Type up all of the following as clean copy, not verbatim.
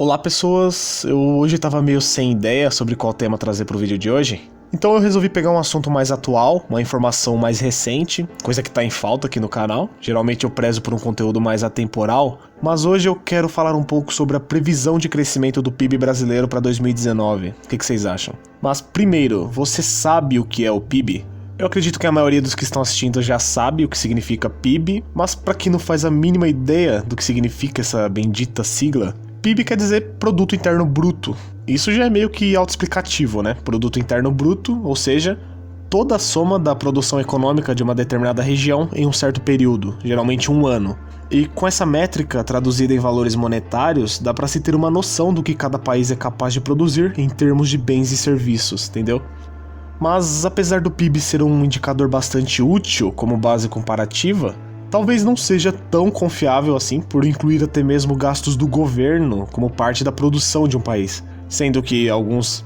Olá pessoas, eu hoje tava meio sem ideia sobre qual tema trazer pro vídeo de hoje, então eu resolvi pegar um assunto mais atual, uma informação mais recente, coisa que tá em falta aqui no canal. Geralmente eu prezo por um conteúdo mais atemporal, mas hoje eu quero falar um pouco sobre a previsão de crescimento do PIB brasileiro para 2019. O que vocês acham? Mas primeiro, você sabe o que é o PIB? Eu acredito que a maioria dos que estão assistindo já sabe o que significa PIB, mas para quem não faz a mínima ideia do que significa essa bendita sigla, PIB quer dizer Produto Interno Bruto. Isso já é meio que autoexplicativo, né? Produto Interno Bruto, ou seja, toda a soma da produção econômica de uma determinada região em um certo período, geralmente um ano. E com essa métrica traduzida em valores monetários, dá para se ter uma noção do que cada país é capaz de produzir em termos de bens e serviços, entendeu? Mas apesar do PIB ser um indicador bastante útil como base comparativa, talvez não seja tão confiável assim por incluir até mesmo gastos do governo como parte da produção de um país, sendo que alguns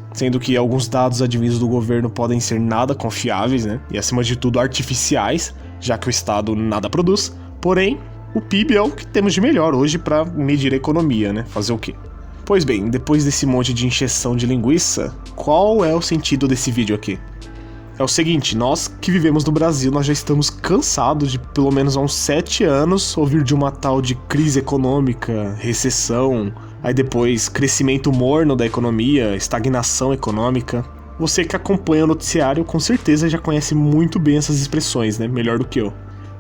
dados advindos do governo podem ser nada confiáveis, né? E acima de tudo artificiais, já que o Estado nada produz. Porém, o PIB é o que temos de melhor hoje para medir a economia, né? Fazer o quê? Pois bem, depois desse monte de encheção de linguiça, qual é o sentido desse vídeo aqui? É o seguinte, nós que vivemos no Brasil, nós já estamos cansados de pelo menos há uns 7 anos ouvir de uma tal de crise econômica, recessão, aí depois crescimento morno da economia, estagnação econômica. Você que acompanha o noticiário com certeza já conhece muito bem essas expressões, né? Melhor do que eu.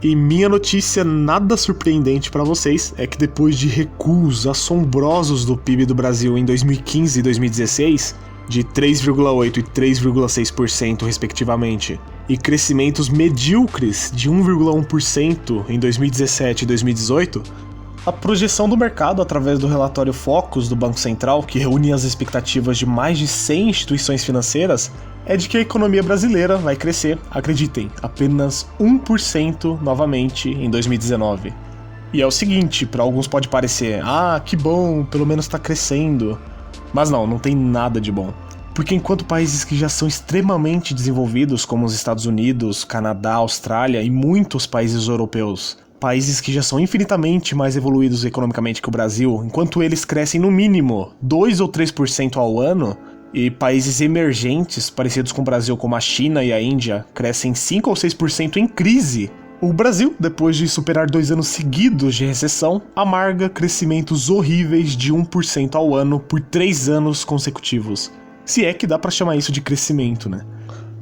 E minha notícia nada surpreendente para vocês é que depois de recuos assombrosos do PIB do Brasil em 2015 e 2016, de 3,8% e 3,6% respectivamente, e crescimentos medíocres de 1,1% em 2017 e 2018, a projeção do mercado através do relatório Focus do Banco Central, que reúne as expectativas de mais de 100 instituições financeiras, é de que a economia brasileira vai crescer, acreditem, apenas 1% novamente em 2019. E é o seguinte, para alguns pode parecer, que bom, pelo menos está crescendo. Mas não tem nada de bom. Porque enquanto países que já são extremamente desenvolvidos, como os Estados Unidos, Canadá, Austrália e muitos países europeus, países que já são infinitamente mais evoluídos economicamente que o Brasil, enquanto eles crescem no mínimo 2 ou 3% ao ano, e países emergentes, parecidos com o Brasil como a China e a Índia, crescem 5 ou 6% em crise, o Brasil, depois de superar 2 anos seguidos de recessão, amarga crescimentos horríveis de 1% ao ano por 3 anos consecutivos. Se é que dá pra chamar isso de crescimento, né?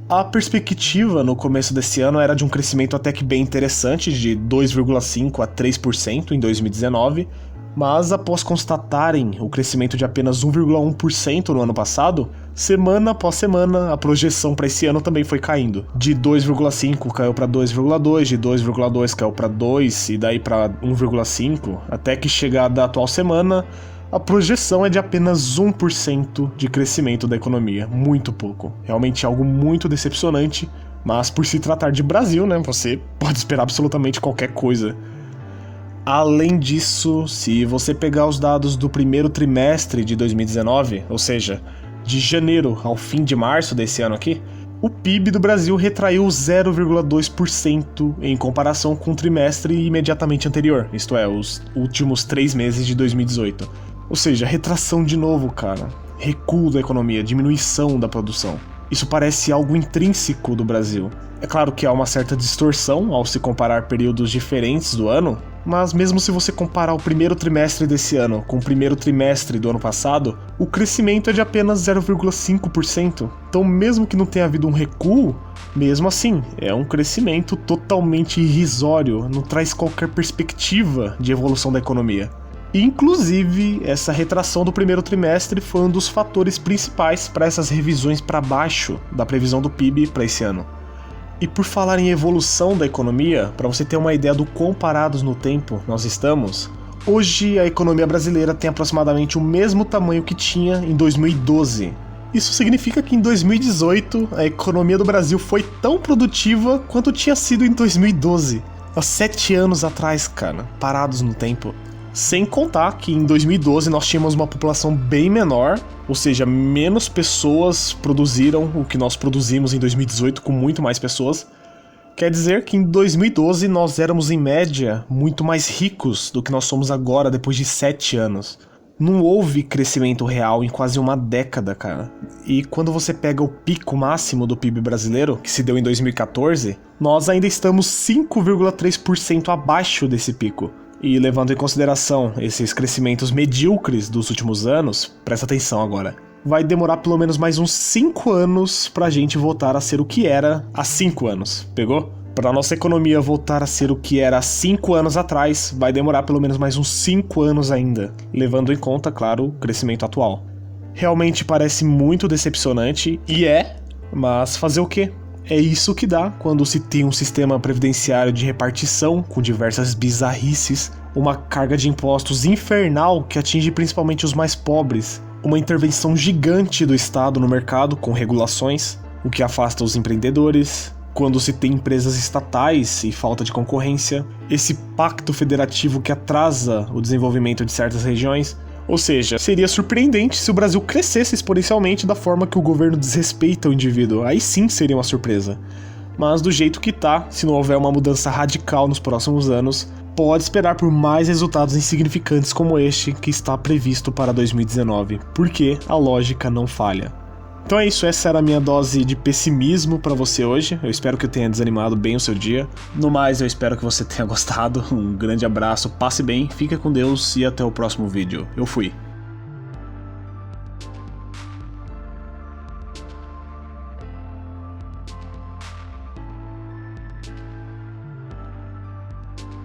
A perspectiva no começo desse ano era de um crescimento até que bem interessante, de 2,5% a 3% em 2019, mas após constatarem o crescimento de apenas 1,1% no ano passado, semana após semana a projeção para esse ano também foi caindo. De 2,5 caiu para 2,2, de 2,2 caiu para 2 e daí para 1,5, até que chegar da atual semana, a projeção é de apenas 1% de crescimento da economia, muito pouco. Realmente algo muito decepcionante, mas por se tratar de Brasil, né, você pode esperar absolutamente qualquer coisa. Além disso, se você pegar os dados do primeiro trimestre de 2019, ou seja, de janeiro ao fim de março desse ano aqui, o PIB do Brasil retraiu 0,2% em comparação com o trimestre imediatamente anterior, isto é, os últimos 3 meses de 2018. Ou seja, retração de novo, cara. Recuo da economia, diminuição da produção. Isso parece algo intrínseco do Brasil. É claro que há uma certa distorção ao se comparar períodos diferentes do ano, mas mesmo se você comparar o primeiro trimestre desse ano com o primeiro trimestre do ano passado, o crescimento é de apenas 0,5%. Então mesmo que não tenha havido um recuo, mesmo assim, é um crescimento totalmente irrisório, não traz qualquer perspectiva de evolução da economia. Inclusive, essa retração do primeiro trimestre foi um dos fatores principais para essas revisões para baixo da previsão do PIB para esse ano. E por falar em evolução da economia, para você ter uma ideia do quão parados no tempo nós estamos, hoje a economia brasileira tem aproximadamente o mesmo tamanho que tinha em 2012. Isso significa que em 2018 a economia do Brasil foi tão produtiva quanto tinha sido em 2012. Há 7 anos atrás, cara, parados no tempo. Sem contar que em 2012 nós tínhamos uma população bem menor, ou seja, menos pessoas produziram o que nós produzimos em 2018 com muito mais pessoas. Quer dizer que em 2012 nós éramos em média muito mais ricos do que nós somos agora depois de 7 anos. Não houve crescimento real em quase uma década, cara. E quando você pega o pico máximo do PIB brasileiro, que se deu em 2014, nós ainda estamos 5,3% abaixo desse pico. E levando em consideração esses crescimentos medíocres dos últimos anos, presta atenção agora, vai demorar pelo menos mais uns 5 anos pra gente voltar a ser o que era há 5 anos, pegou? Para nossa economia voltar a ser o que era há 5 anos atrás, vai demorar pelo menos mais uns 5 anos ainda, levando em conta, claro, o crescimento atual. Realmente parece muito decepcionante, e mas fazer o quê? É isso que dá quando se tem um sistema previdenciário de repartição com diversas bizarrices, uma carga de impostos infernal que atinge principalmente os mais pobres, uma intervenção gigante do Estado no mercado com regulações, o que afasta os empreendedores, quando se tem empresas estatais e falta de concorrência, esse pacto federativo que atrasa o desenvolvimento de certas regiões. Ou seja, seria surpreendente se o Brasil crescesse exponencialmente da forma que o governo desrespeita o indivíduo. Aí sim seria uma surpresa. Mas do jeito que tá, se não houver uma mudança radical nos próximos anos, pode esperar por mais resultados insignificantes como este que está previsto para 2019, porque a lógica não falha. Então é isso, essa era a minha dose de pessimismo pra você hoje. Eu espero que eu tenha desanimado bem o seu dia. No mais, eu espero que você tenha gostado. Um grande abraço, passe bem, fica com Deus e até o próximo vídeo. Eu fui.